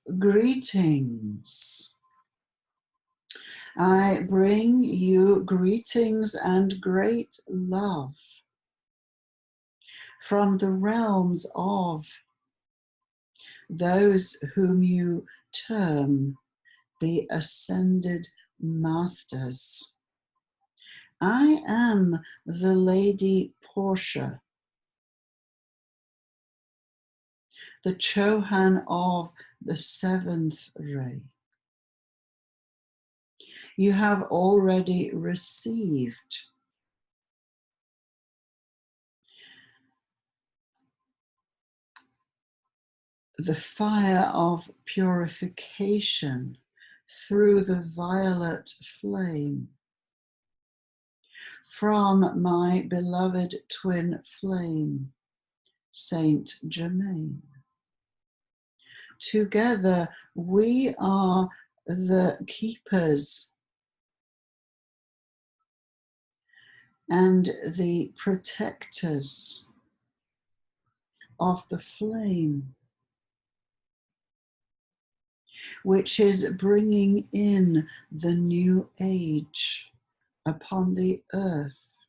Greetings. I bring you greetings and great love from the realms of those whom you term the Ascended Masters. I am the Lady Portia, the Chohan of the seventh ray. You have already received the fire of purification through the violet flame from my beloved twin flame, Saint Germain. Together we are the keepers and the protectors of the flame, which is bringing in the new age upon the earth.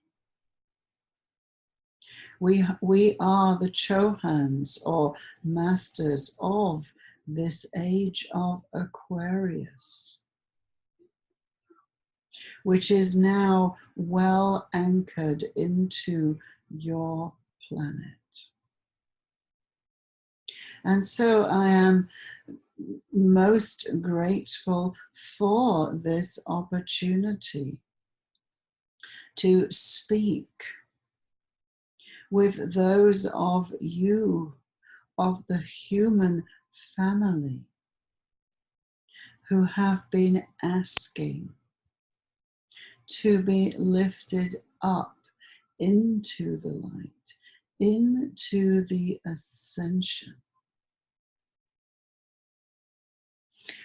We are the Chohans, or masters of this age of Aquarius, which is now well anchored into your planet. And so I am most grateful for this opportunity to speak with those of you, of the human family, who have been asking to be lifted up into the light, into the ascension,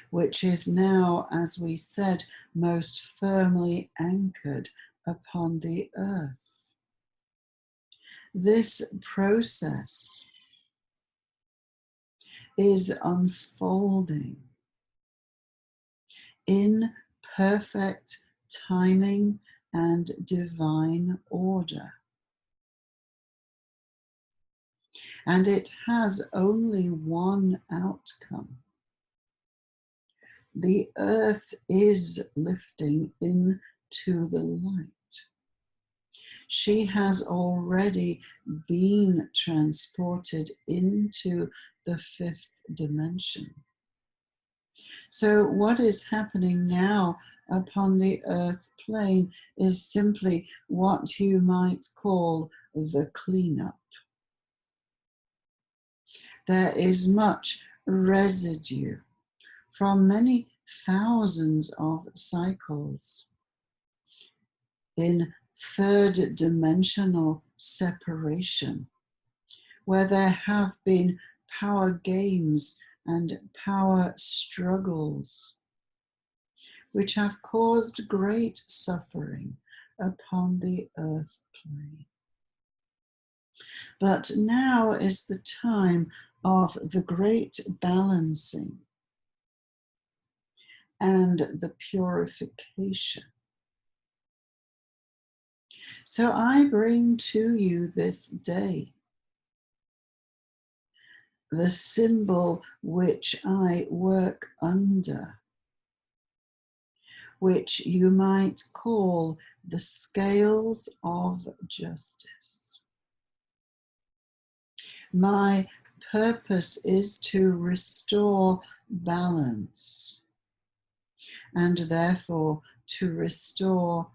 which is now, as we said, most firmly anchored upon the earth. This process is unfolding in perfect timing and divine order. And it has only one outcome. The earth is lifting into the light. She has already been transported into the fifth dimension. So what is happening now upon the earth plane is simply what you might call the cleanup. There is much residue from many thousands of cycles in third dimensional separation, where there have been power games and power struggles, which have caused great suffering upon the earth plane. But now is the time of the great balancing and the purification. So I bring to you this day the symbol which I work under, which you might call the scales of justice. My purpose is to restore balance and therefore to restore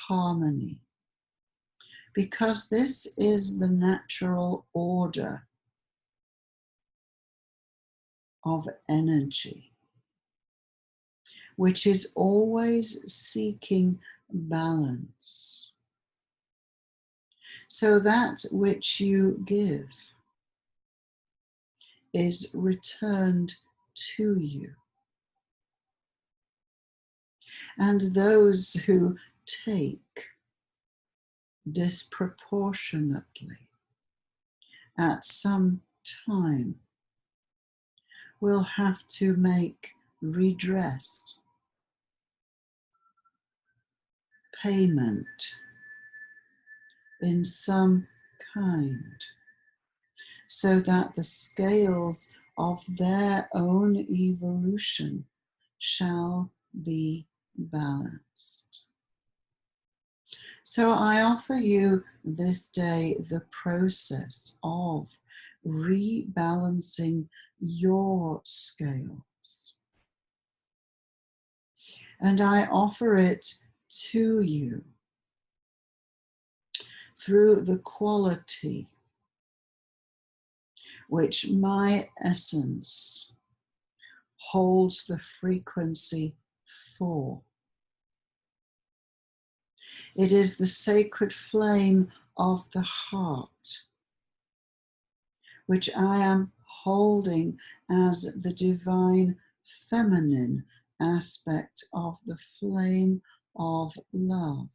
harmony, because this is the natural order of energy, which is always seeking balance. So that which you give is returned to you. And those who take disproportionately at some time will have to make redress, payment in some kind, so that the scales of their own evolution shall be balanced. So I offer you this day the process of rebalancing your scales. And I offer it to you through the quality which my essence holds the frequency for. It is the sacred flame of the heart, which I am holding as the divine feminine aspect of the flame of love.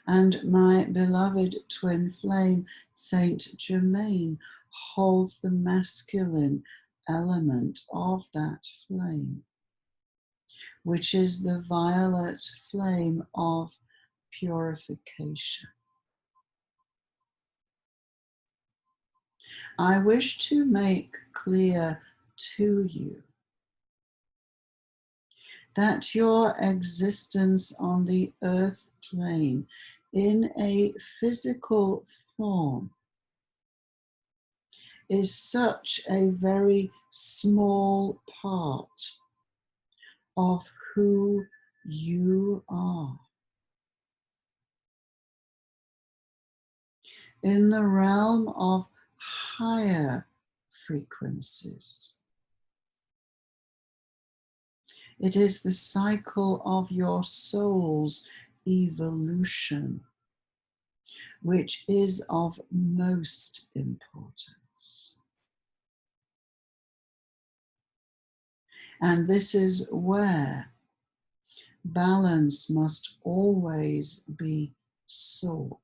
And my beloved twin flame, Saint Germain, holds the masculine element of that flame, which is the violet flame of purification. I wish to make clear to you that your existence on the earth plane in a physical form is such a very small part of who you are. In the realm of higher frequencies, it is the cycle of your soul's evolution which is of most importance. And this is where balance must always be sought.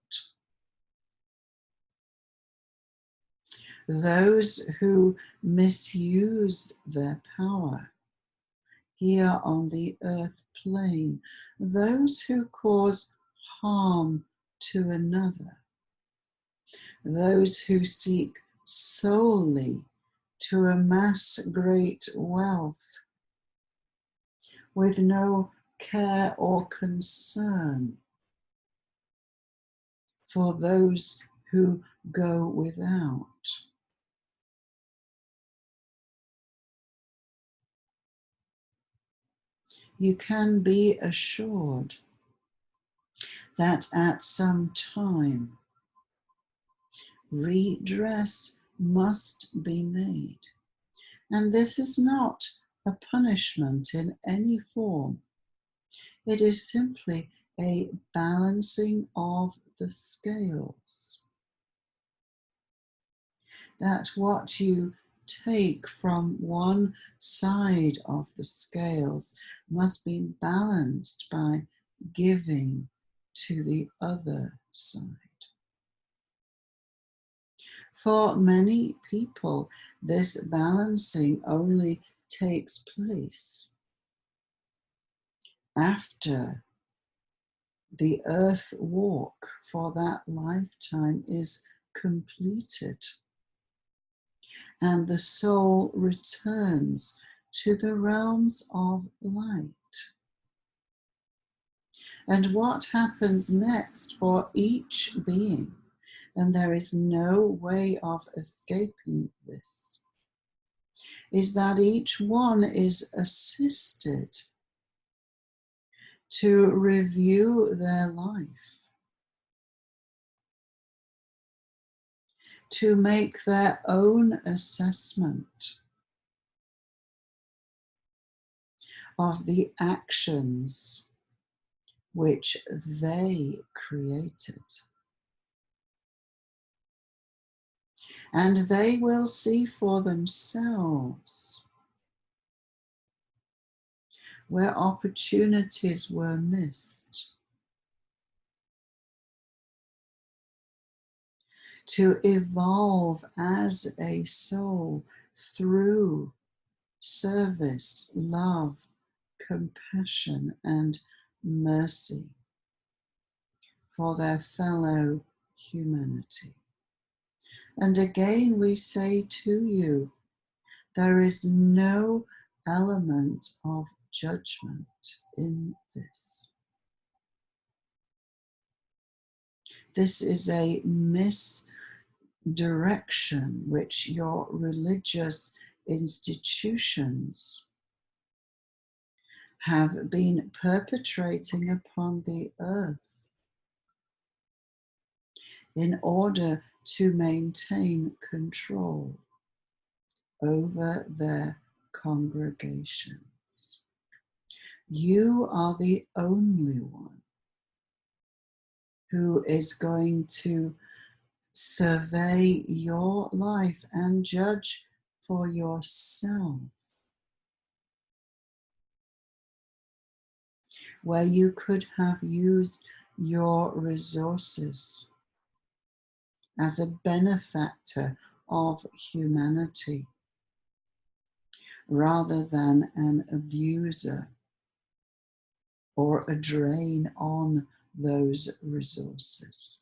Those who misuse their power here on the earth plane, those who cause harm to another, those who seek solely to amass great wealth with no care or concern for those who go without. You can be assured that at some time redress must be made. And this is not a punishment in any form. It is simply a balancing of the scales. That what you take from one side of the scales must be balanced by giving to the other side. For many people, this balancing only takes place after the earth walk for that lifetime is completed and the soul returns to the realms of light. And what happens next for each being, and there is no way of escaping this, is that each one is assisted to review their life, to make their own assessment of the actions which they created. And they will see for themselves where opportunities were missed to evolve as a soul through service, love, compassion, and mercy for their fellow humanity. And again, we say to you, there is no element of judgment in this. This is a misdirection which your religious institutions have been perpetrating upon the earth in order to maintain control over their congregations. You are the only one who is going to survey your life and judge for yourself where you could have used your resources as a benefactor of humanity rather than an abuser or a drain on those resources.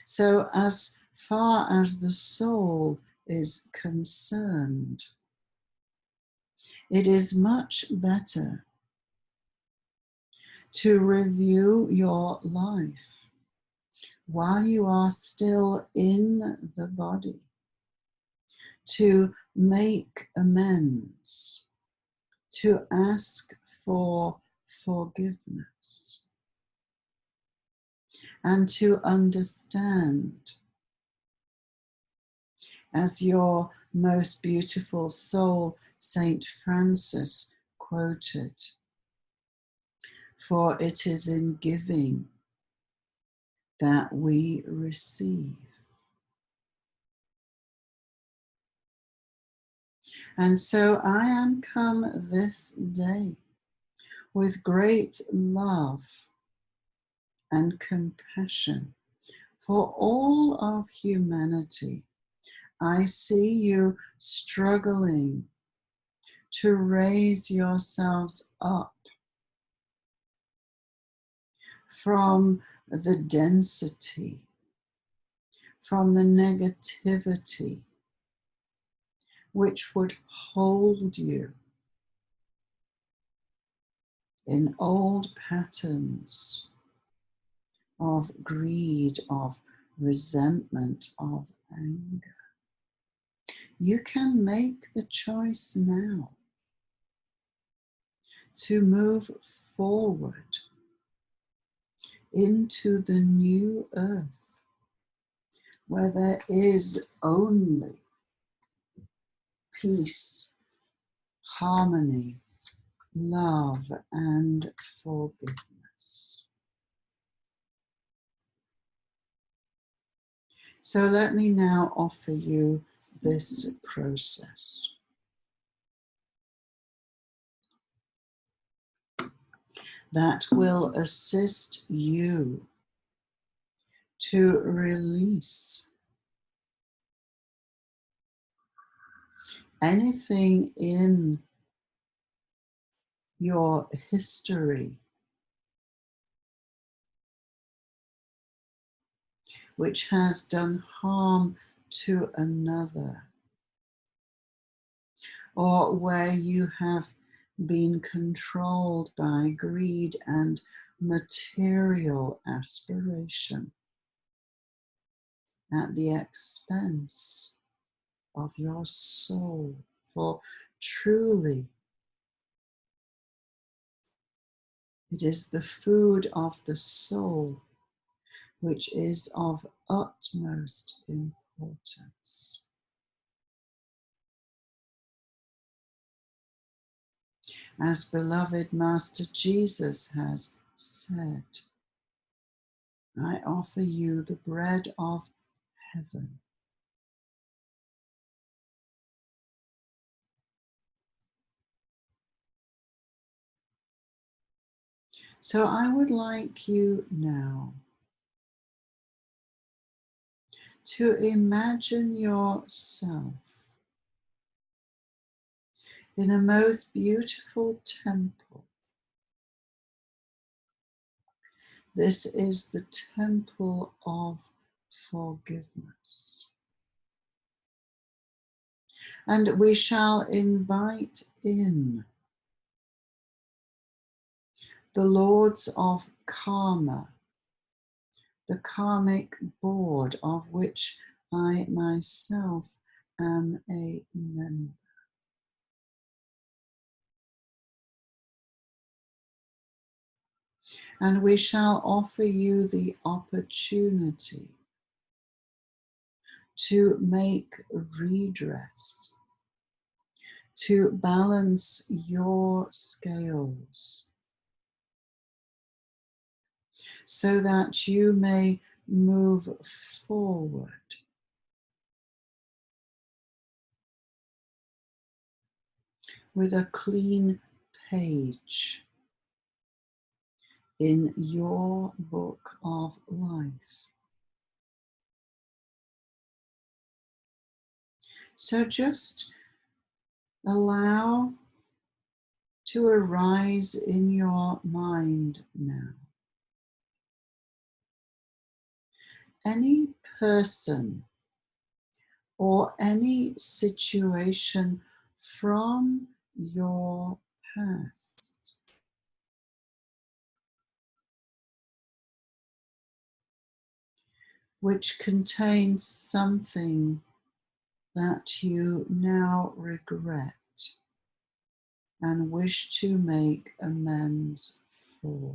So as far as the soul is concerned, it is much better to review your life while you are still in the body, to make amends, to ask for forgiveness, and to understand, as your most beautiful soul, Saint Francis, quoted, "For it is in giving that we receive." And so I am come this day with great love and compassion for all of humanity. I see you struggling to raise yourselves up from the density, from the negativity which would hold you in old patterns of greed, of resentment, of anger. You can make the choice now to move forward into the new earth where there is only peace, harmony, love, and forgiveness. So let me now offer you this process. That will assist you to release anything in your history which has done harm to another, or where you have been controlled by greed and material aspiration at the expense of your soul. For truly, it is the food of the soul which is of utmost importance. As beloved Master Jesus has said, I offer you the bread of heaven. So I would like you now to imagine yourself in a most beautiful temple. This is the temple of forgiveness. And we shall invite in the lords of karma, the karmic board of which I myself am a member. And we shall offer you the opportunity to make redress, to balance your scales, so that you may move forward with a clean page in your book of life. So just allow to arise in your mind now any person or any situation from your past which contains something that you now regret and wish to make amends for.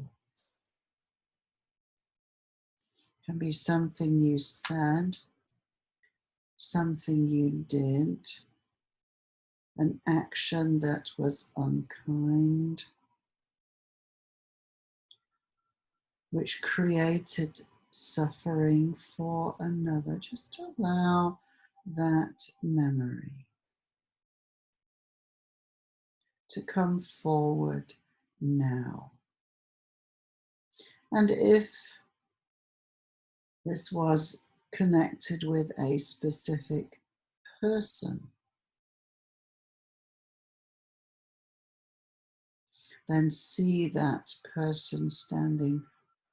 It can be something you said, something you did, an action that was unkind, which created suffering for another. Just allow that memory to come forward now. And if this was connected with a specific person, then see that person standing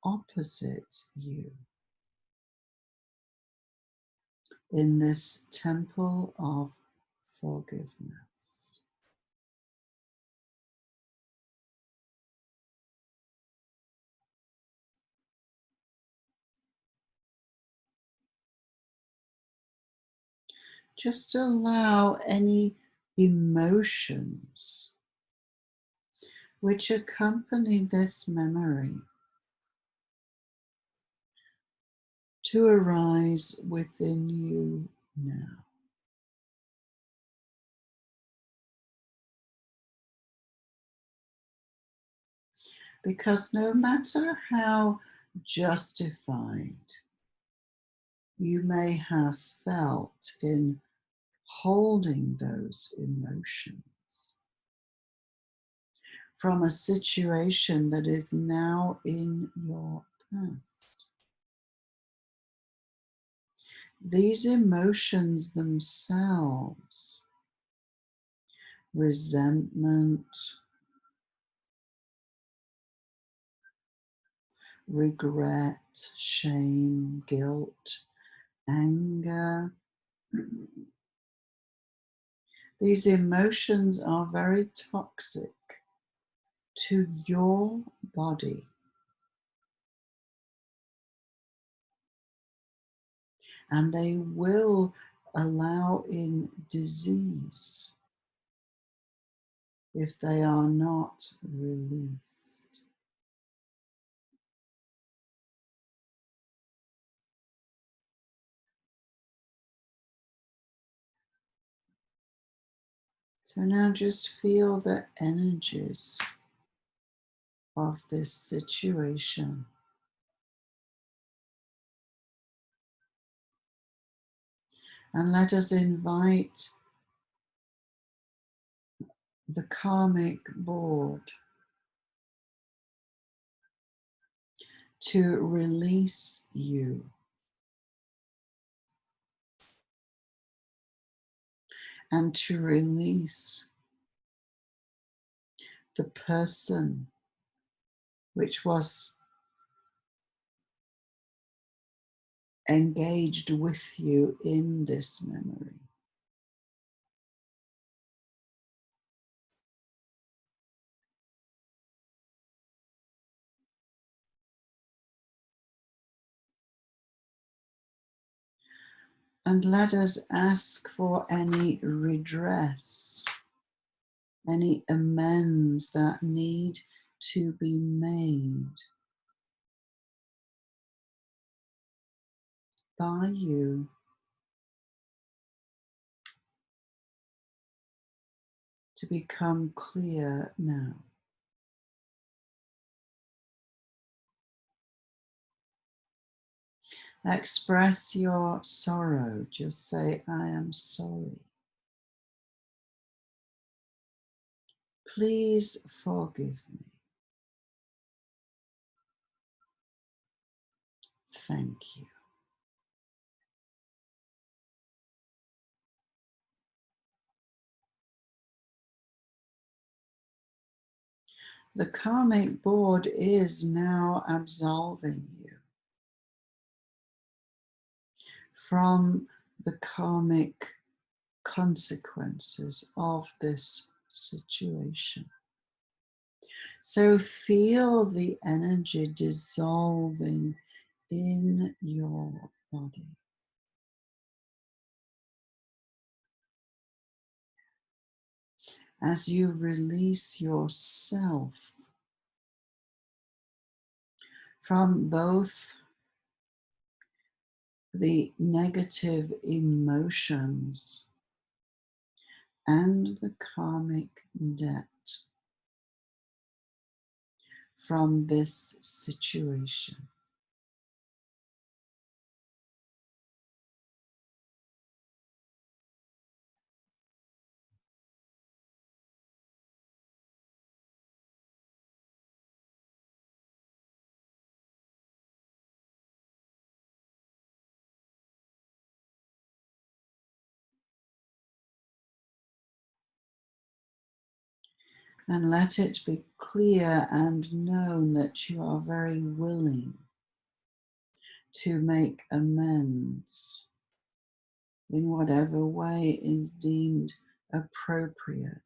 opposite you in this temple of forgiveness. Just allow any emotions which accompany this memory to arise within you now. Because no matter how justified you may have felt in holding those emotions from a situation that is now in your past, these emotions themselves, resentment, regret, shame, guilt, anger, these emotions are very toxic to your body. And they will allow in disease if they are not released. So now just feel the energies of this situation. And let us invite the karmic board to release you and to release the person which was engaged with you in this memory. And let us ask for any redress, any amends that need to be made by you to become clear now. Express your sorrow. Just say, I am sorry. Please forgive me. Thank you. The karmic board is now absolving you from the karmic consequences of this situation. So feel the energy dissolving in your body. As you release yourself from both the negative emotions and the karmic debt from this situation. And let it be clear and known that you are very willing to make amends in whatever way is deemed appropriate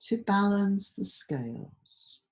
to balance the scales.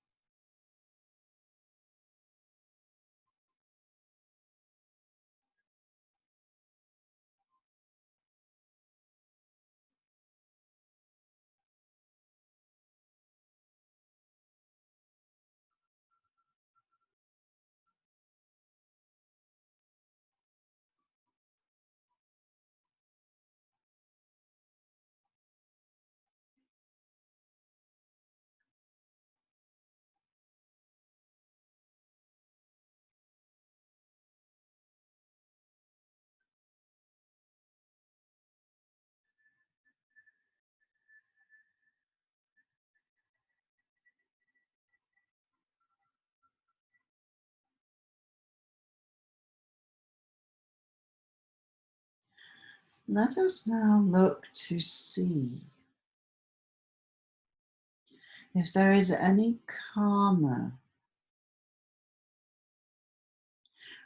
Let us now look to see if there is any karma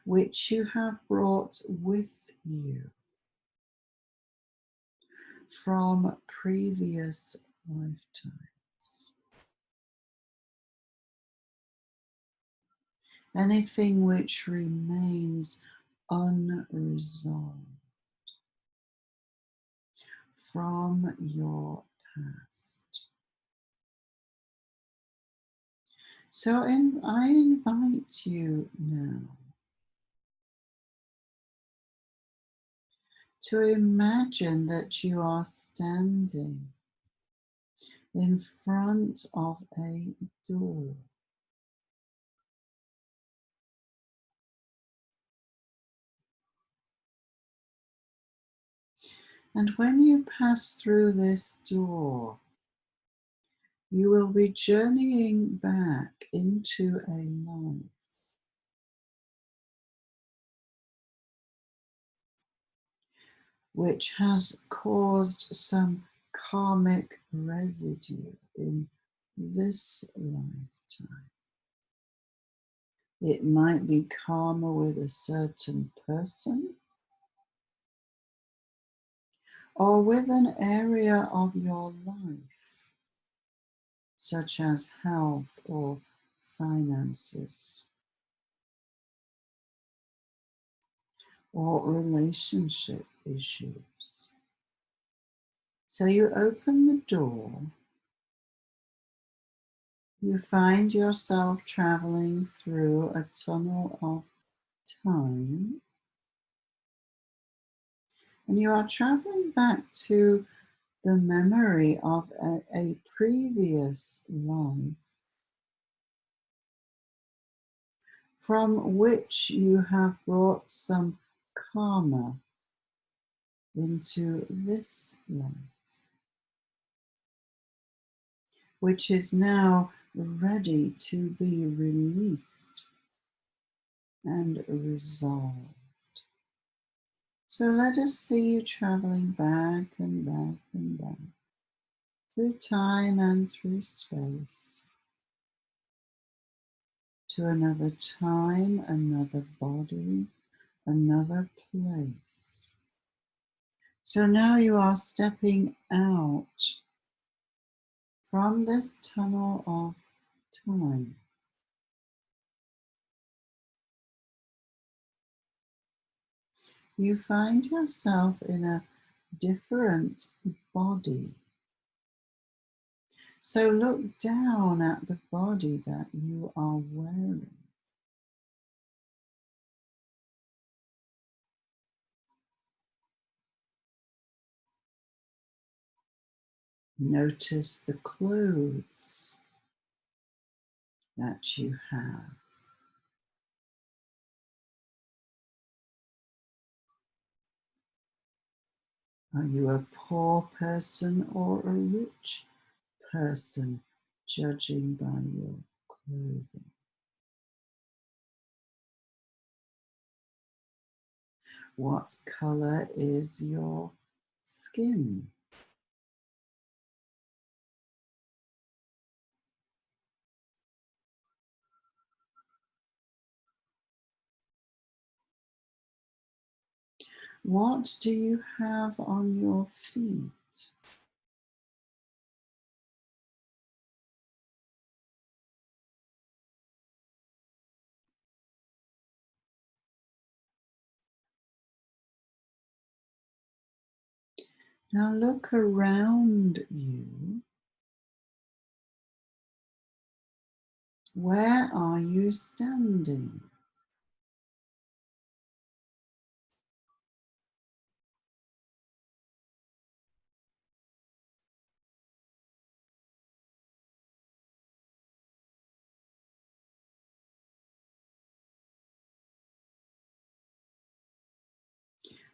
which you have brought with you from previous lifetimes. Anything which remains unresolved from your past. So I invite you now to imagine that you are standing in front of a door. And when you pass through this door, you will be journeying back into a life which has caused some karmic residue in this lifetime. It might be karma with a certain person or with an area of your life, such as health or finances, or relationship issues. So you open the door, you find yourself traveling through a tunnel of time, and you are traveling back to the memory of a previous life from which you have brought some karma into this life, which is now ready to be released and resolved. So let us see you traveling back and back and back through time and through space to another time, another body, another place. So now you are stepping out from this tunnel of time. You find yourself in a different body. So look down at the body that you are wearing. Notice the clothes that you have. Are you a poor person or a rich person, judging by your clothing? What color is your skin? What do you have on your feet? Now look around you. Where are you standing?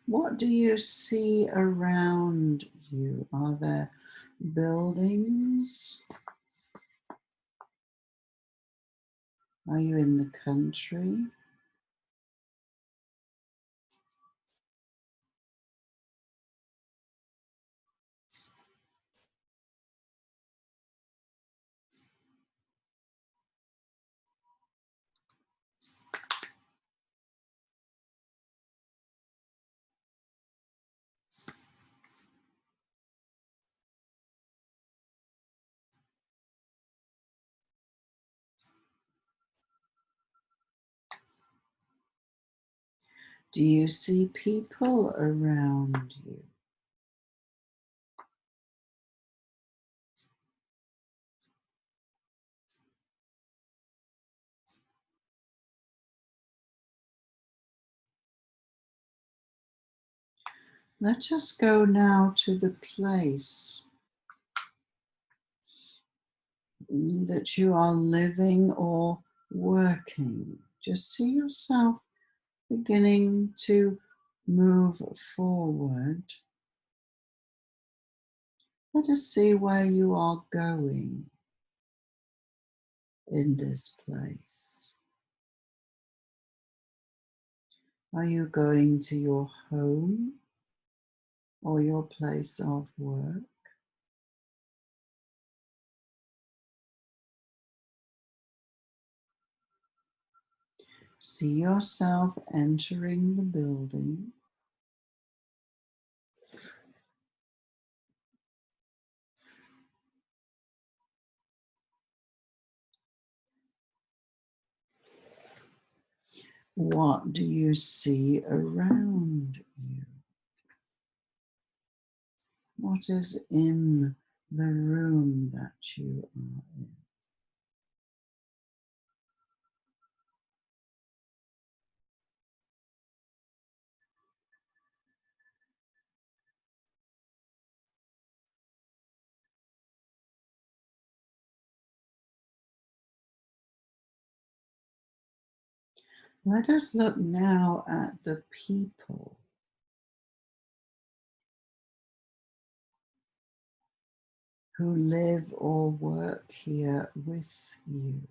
What do you see around you? Are there buildings? Are you in the country? Do you see people around you? Let us go now to the place that you are living or working. Just see yourself beginning to move forward. Let us see where you are going in this place. Are you going to your home? or your place of work. See yourself entering the building. What do you see around you? What is in the room that you are in? Let us look now at the people who live or work here with you.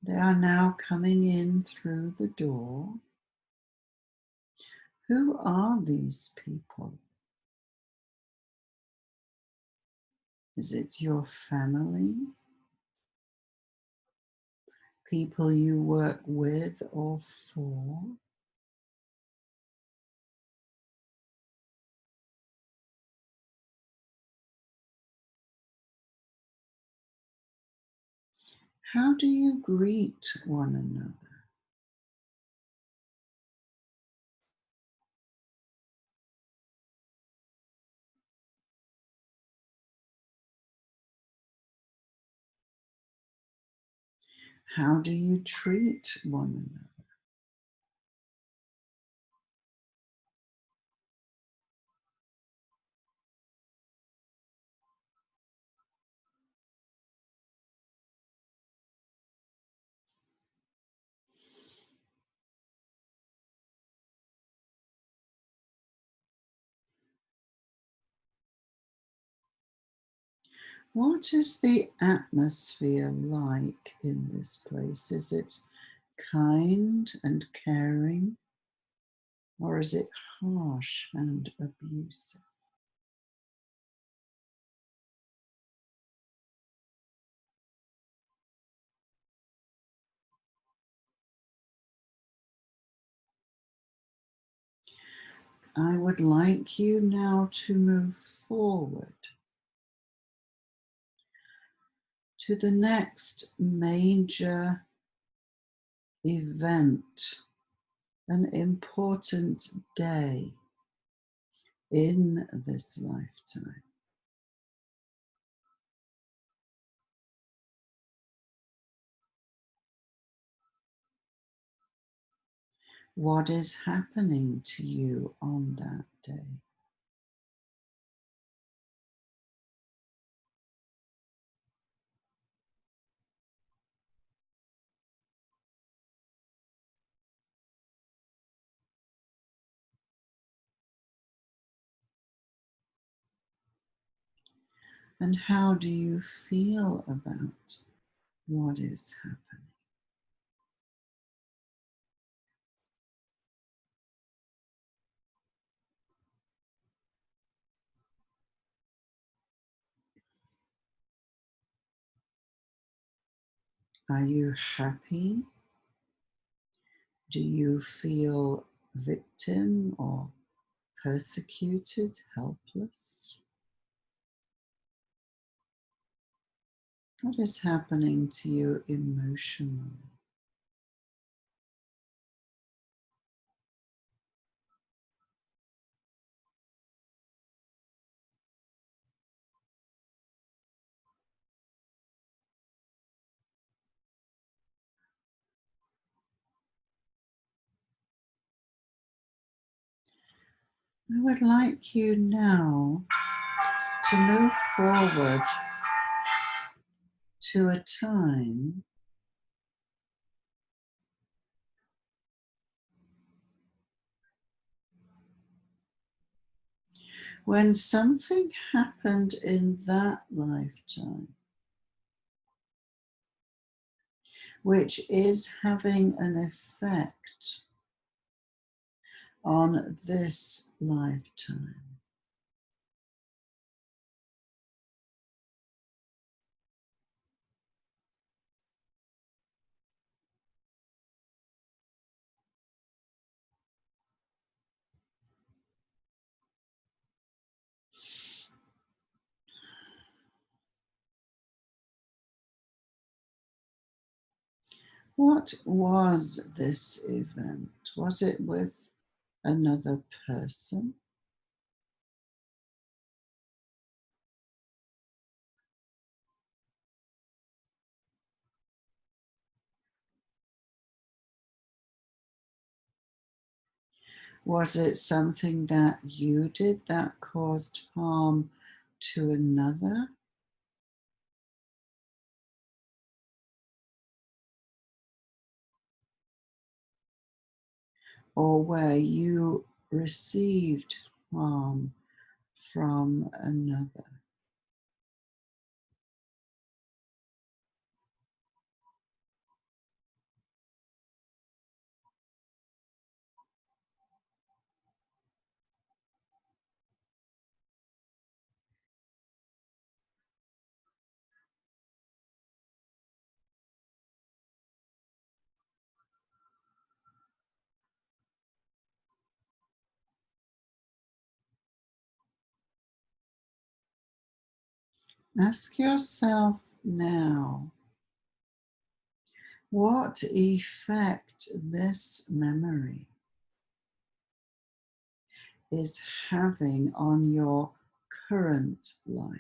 They are now coming in through the door. Who are these people? Is it your family? People you work with or for? How do you greet one another? How do you treat one another? What is the atmosphere like in this place? Is it kind and caring, or is it harsh and abusive? I would like you now to move forward to the next major event, an important day in this lifetime. What is happening to you on that day? And how do you feel about what is happening? Are you happy? Do you feel victim or persecuted, helpless? What is happening to you emotionally? I would like you now to move forward to a time when something happened in that lifetime which is having an effect on this lifetime. What was this event? Was it with another person? Was it something that you did that caused harm to another? Or where you received harm from another? Ask yourself now what effect this memory is having on your current life.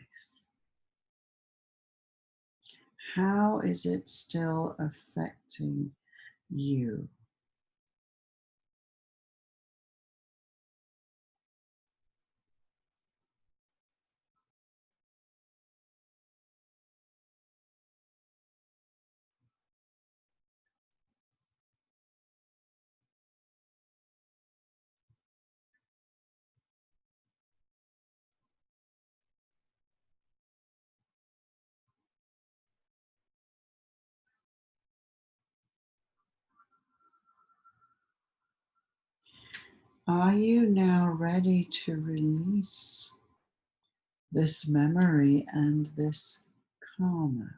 How is it still affecting you? Are you now ready to release this memory and this karma?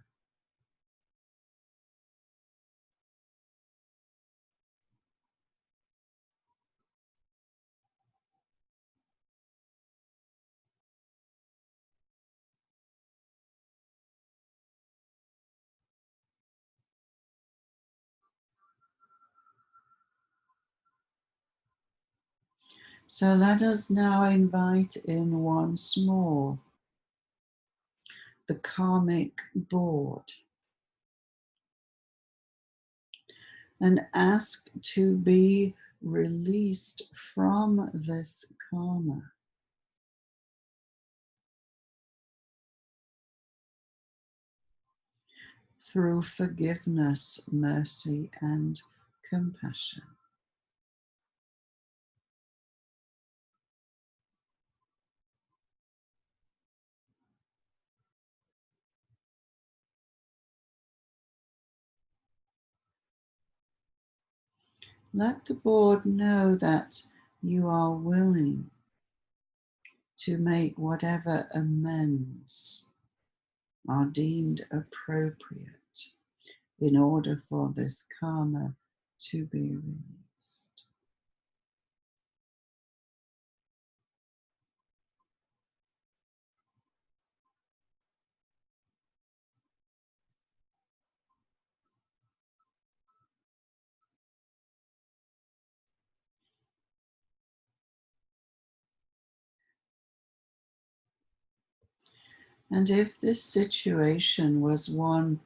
So let us now invite in once more the karmic board and ask to be released from this karma through forgiveness, mercy, and compassion. Let the board know that you are willing to make whatever amends are deemed appropriate in order for this karma to be released. And if this situation was one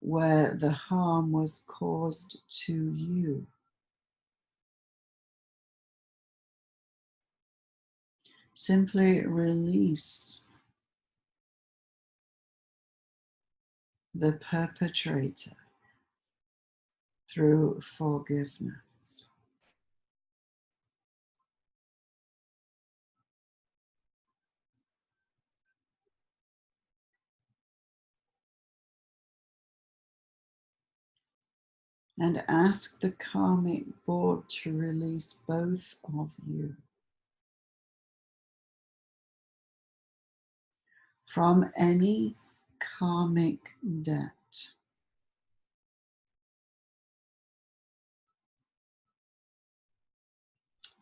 where the harm was caused to you, simply release the perpetrator through forgiveness. and ask the karmic board to release both of you from any karmic debt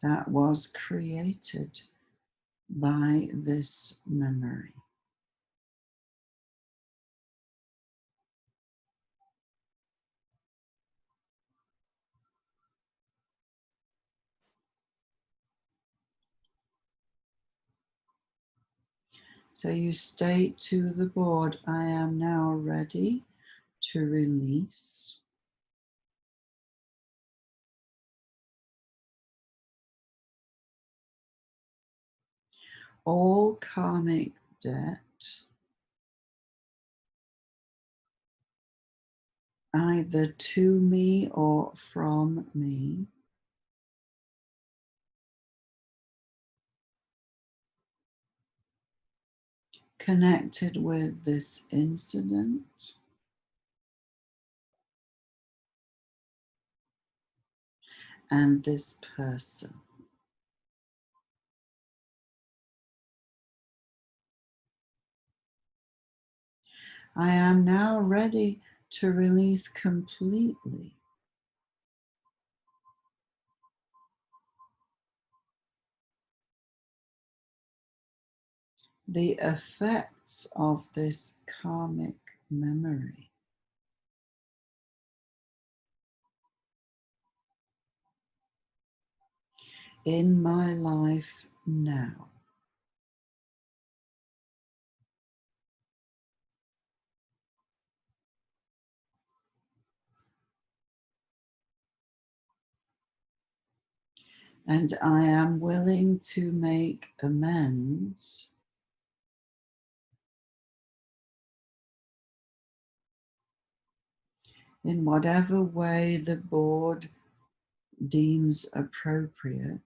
that was created by this memory. So you state to the board, I am now ready to release all karmic debt, either to me or from me, connected with this incident and this person. I am now ready to release completely the effects of this karmic memory in my life now. And I am willing to make amends in whatever way the board deems appropriate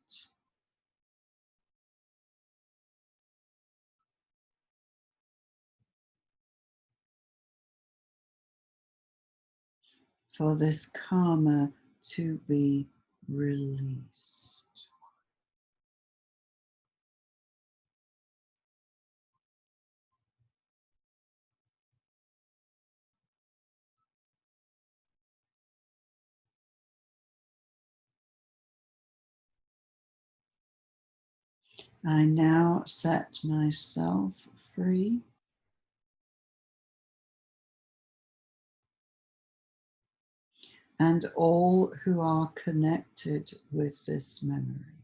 for this karma to be released. I now set myself free and all who are connected with this memory.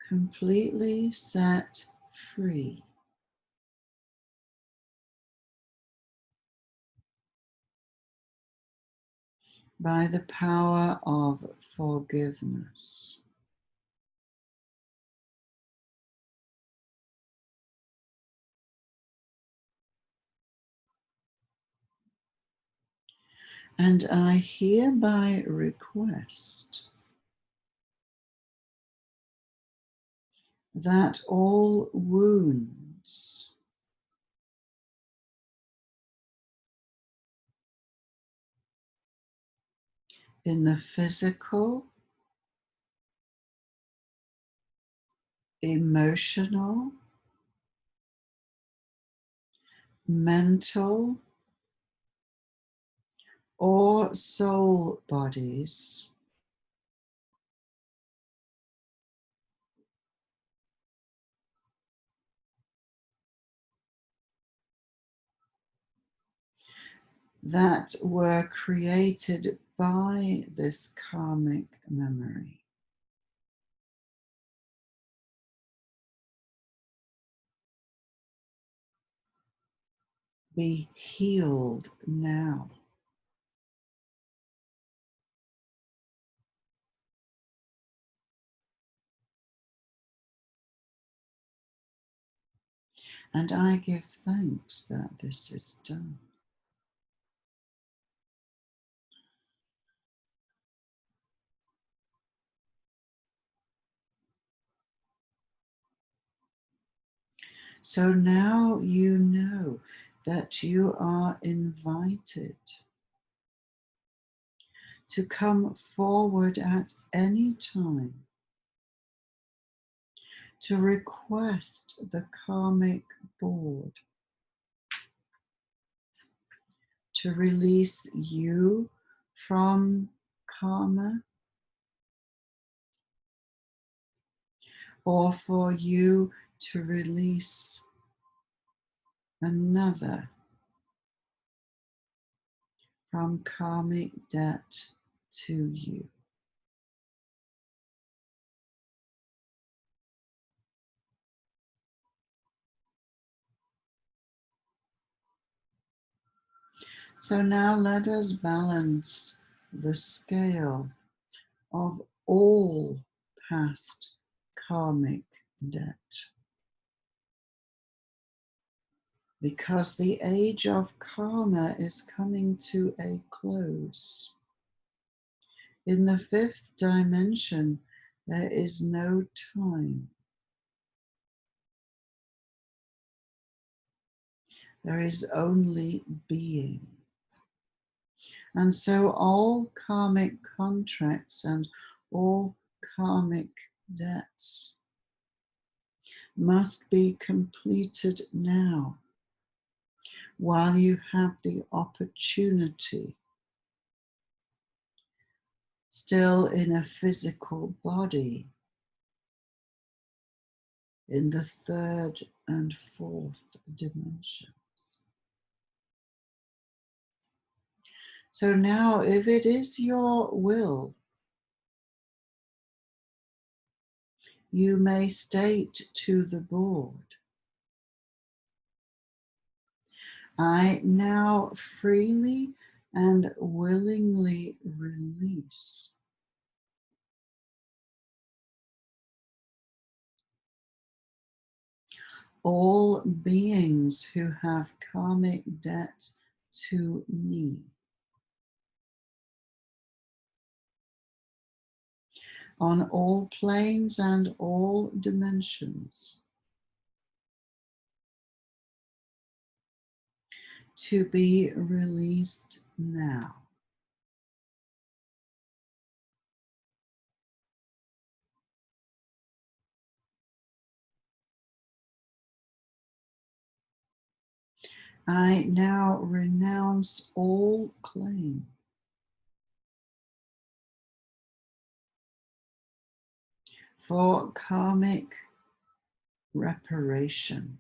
Completely set free. By the power of forgiveness. And I hereby request that all wounds in the physical, emotional, mental, or soul bodies that were created by this karmic memory be healed now. And I give thanks that this is done. So now you know that you are invited to come forward at any time to request the karmic board to release you from karma, or for you to release another from karmic debt to you. So now let us balance the scale of all past karmic debt. Because the age of karma is coming to a close. In the fifth dimension, there is no time. There is only being. And so all karmic contracts and all karmic debts must be completed now, while you have the opportunity, still in a physical body, in the third and fourth dimensions. So now, if it is your will, you may state to the board, I now freely and willingly release all beings who have karmic debt to me, on all planes and all dimensions, to be released now. I now renounce all claim for karmic reparation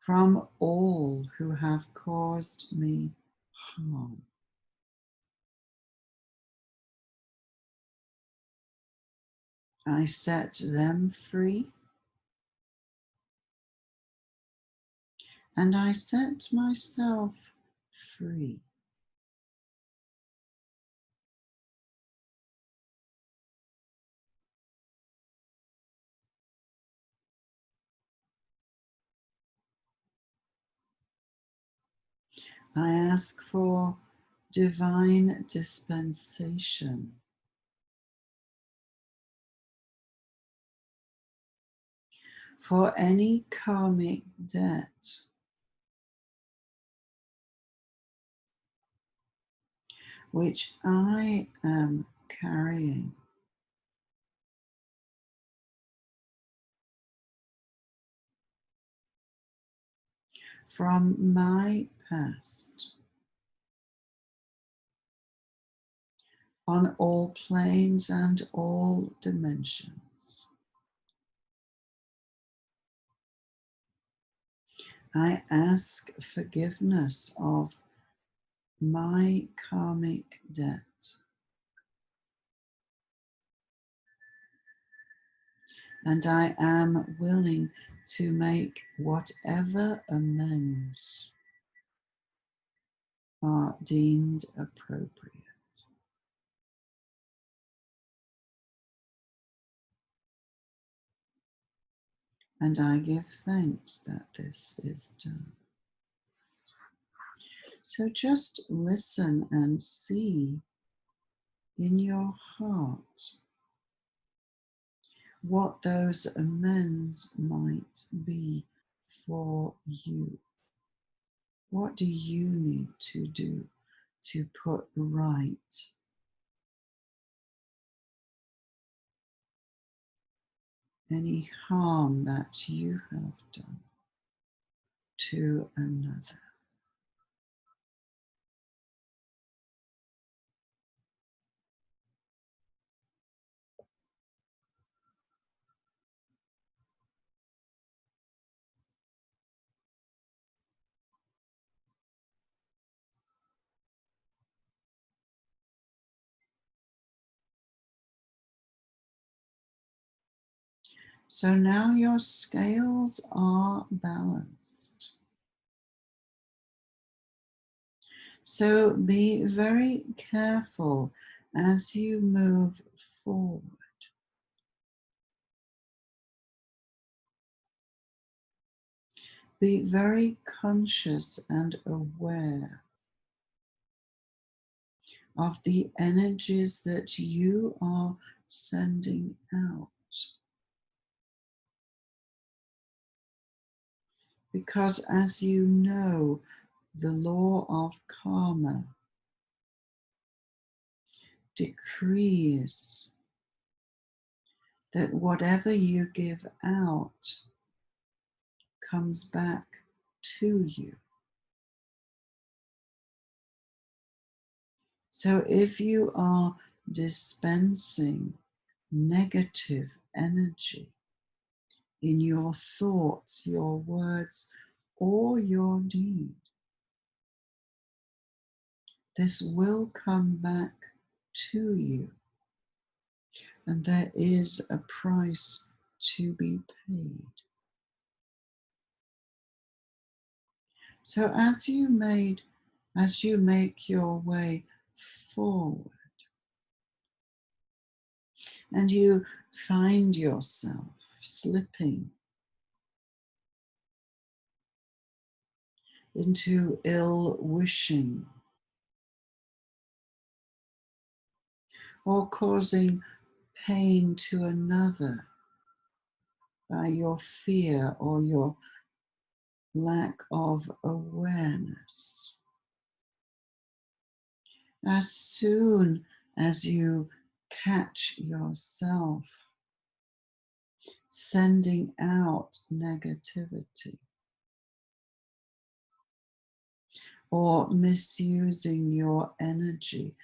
from all who have caused me harm. I set them free, and I set myself free. I ask for divine dispensation for any karmic debt which I am carrying from my past, on all planes and all dimensions. I ask forgiveness of my karmic debt, and I am willing to make whatever amends are deemed appropriate. And I give thanks that this is done. So just listen and see in your heart what those amends might be for you. What do you need to do to put right any harm that you have done to another? So now your scales are balanced. So be very careful as you move forward. Be very conscious and aware of the energies that you are sending out. Because as you know, the law of karma decrees that whatever you give out comes back to you. So if you are dispensing negative energy in your thoughts, your words, or your deed, this will come back to you, and there is a price to be paid. So as you make your way forward and you find yourself slipping into ill wishing or causing pain to another by your fear or your lack of awareness. As soon as you catch yourself sending out negativity or misusing your energy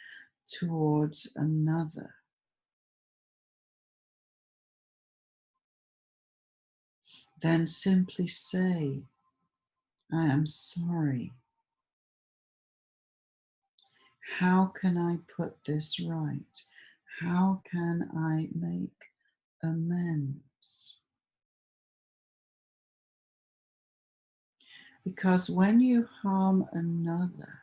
towards another, then simply say, I am sorry. How can I put this right? How can I make amends? Because when you harm another,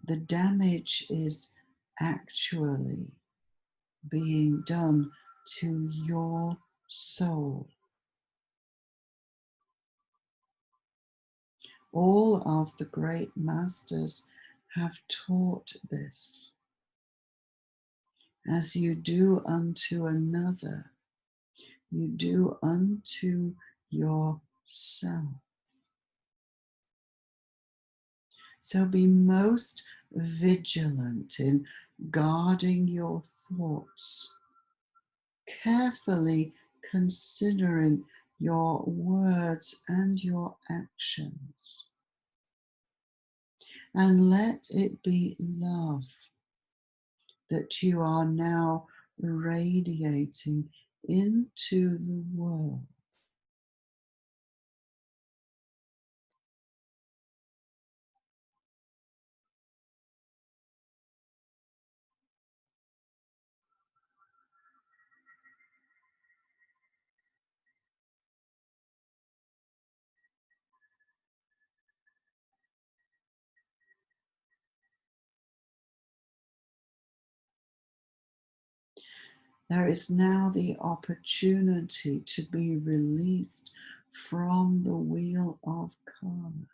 the damage is actually being done to your soul. All of the great masters have taught this. As you do unto another, you do unto yourself. So be most vigilant in guarding your thoughts, carefully considering your words and your actions. And let it be love that you are now radiating into the world. There is now the opportunity to be released from the wheel of karma.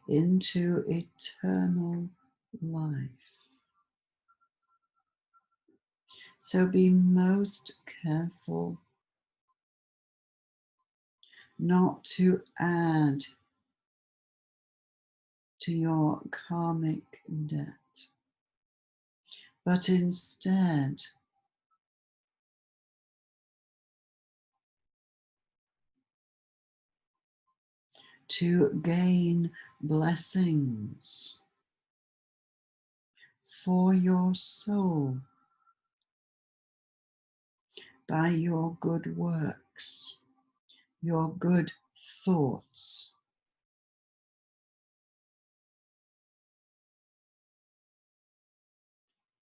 into eternal life. So be most careful not to add to your karmic debt, but instead to gain blessings for your soul by your good works, your good thoughts,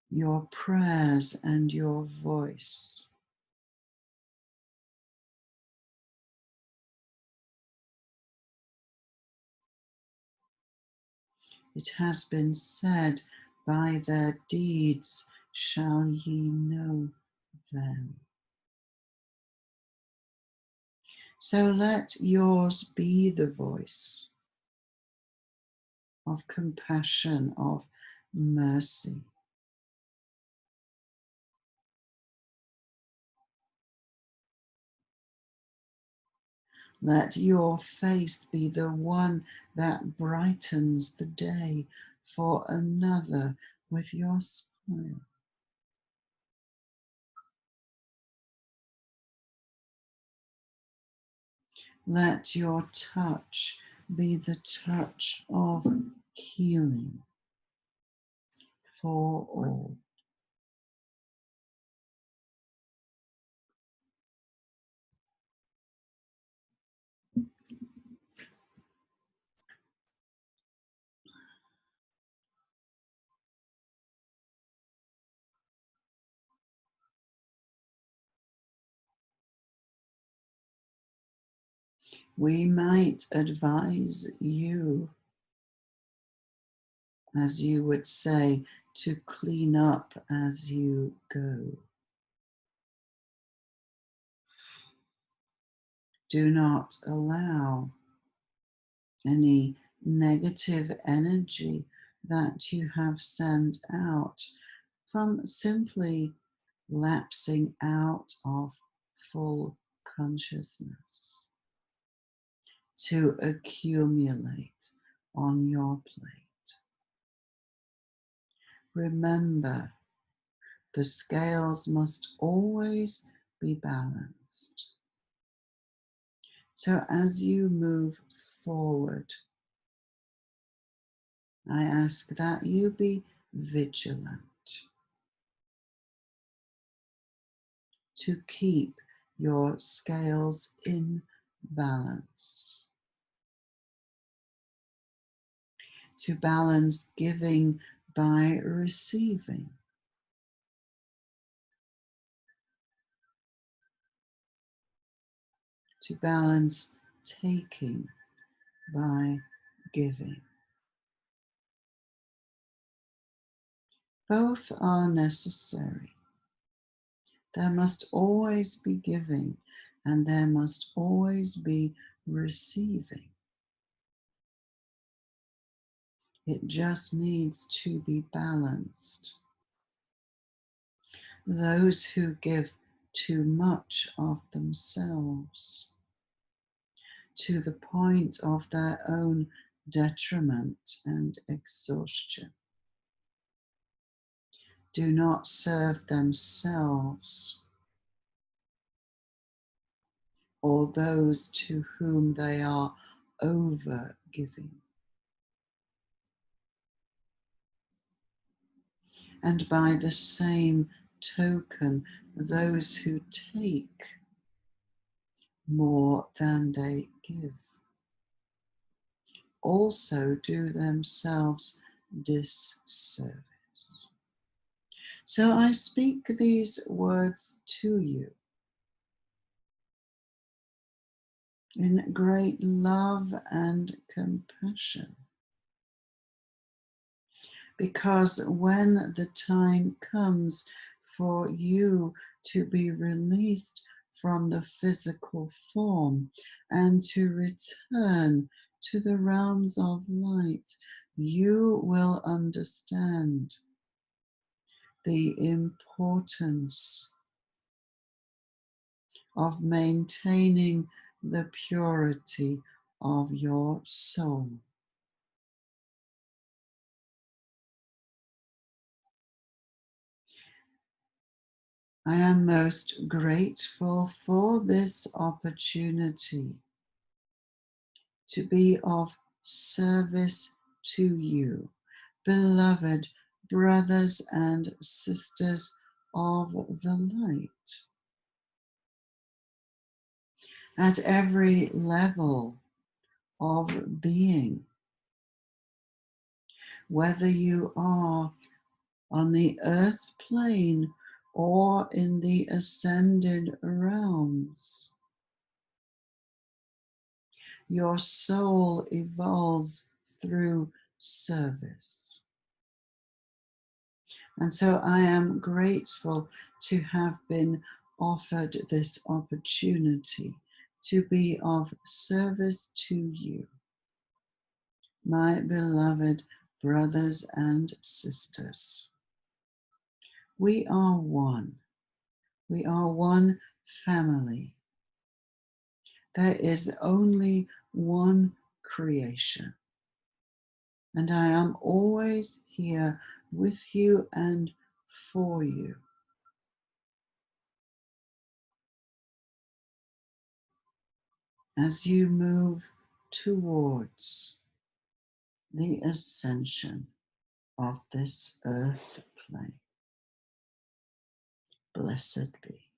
your prayers and your voice. It has been said, by their deeds shall ye know them. So let yours be the voice of compassion, of mercy. Let your face be the one that brightens the day for another with your smile. Let your touch be the touch of healing for all. We might advise you, as you would say, to clean up as you go. Do not allow any negative energy that you have sent out from simply lapsing out of full consciousness to accumulate on your plate. Remember, the scales must always be balanced. So as you move forward, I ask that you be vigilant to keep your scales in balance, to balance giving by receiving, to balance taking by giving. Both are necessary. There must always be giving and there must always be receiving. It just needs to be balanced. Those who give too much of themselves to the point of their own detriment and exhaustion do not serve themselves or those to whom they are over giving. And by the same token, those who take more than they give also do themselves disservice. So I speak these words to you in great love and compassion, because when the time comes for you to be released from the physical form and to return to the realms of light, you will understand the importance of maintaining the purity of your soul. I am most grateful for this opportunity to be of service to you, beloved brothers and sisters of the light. At every level of being, whether you are on the earth plane or in the ascended realms, your soul evolves through service. And so I am grateful to have been offered this opportunity to be of service to you, my beloved brothers and sisters. We are one. We are one family. There is only one creation. And I am always here with you and for you. As you move towards the ascension of this earth plane. Blessed be.